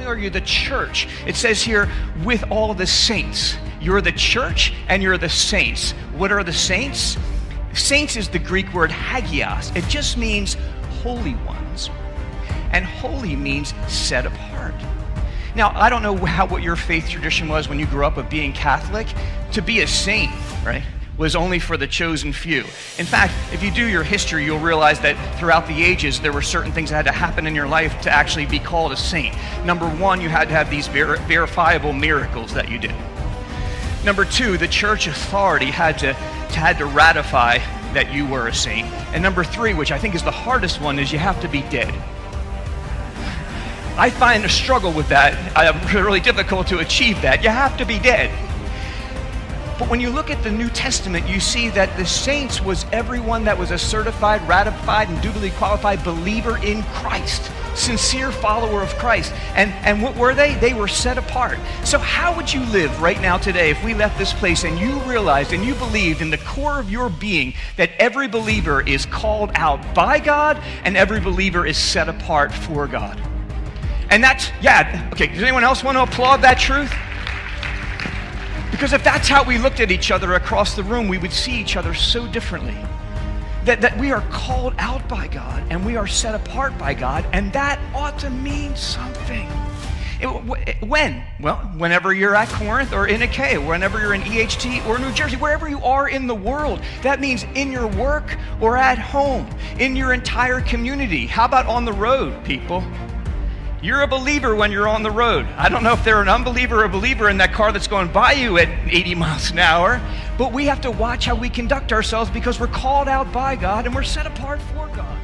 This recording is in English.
are you the church? It says here, with all the saints. You're the church and you're the saints. What are the saints? Saints is the Greek word hagios. It just means holy ones. And holy means set apart. Now, I don't know what your faith tradition was when you grew up of being Catholic. To be a saint, right, was only for the chosen few. In fact, if you do your history, you'll realize that throughout the ages, there were certain things that had to happen in your life to actually be called a saint. Number one, you had to have these verifiable miracles that you did. Number two, the church authority had to ratify that you were a saint. And number three, which I think is the hardest one, is you have to be dead. I find a struggle with that. Really difficult to achieve that. You have to be dead. But when you look at the New Testament, you see that the saints was everyone that was a certified, ratified, and duly qualified believer in Christ. Sincere follower of Christ. And what were they? They were set apart. So how would you live right now today if we left this place and you realized and you believed in the core of your being that every believer is called out by God and every believer is set apart for God? And that's, okay, does anyone else want to applaud that truth? Because if that's how we looked at each other across the room, we would see each other so differently. That we are called out by God and we are set apart by God, and that ought to mean something. When? Well, whenever you're at Corinth or in Achaia, whenever you're in EHT or New Jersey, wherever you are in the world. That means in your work or at home, in your entire community. How about on the road, people? You're a believer when you're on the road. I don't know if they're an unbeliever or a believer in that car that's going by you at 80 miles an hour, but we have to watch how we conduct ourselves because we're called out by God and we're set apart for God.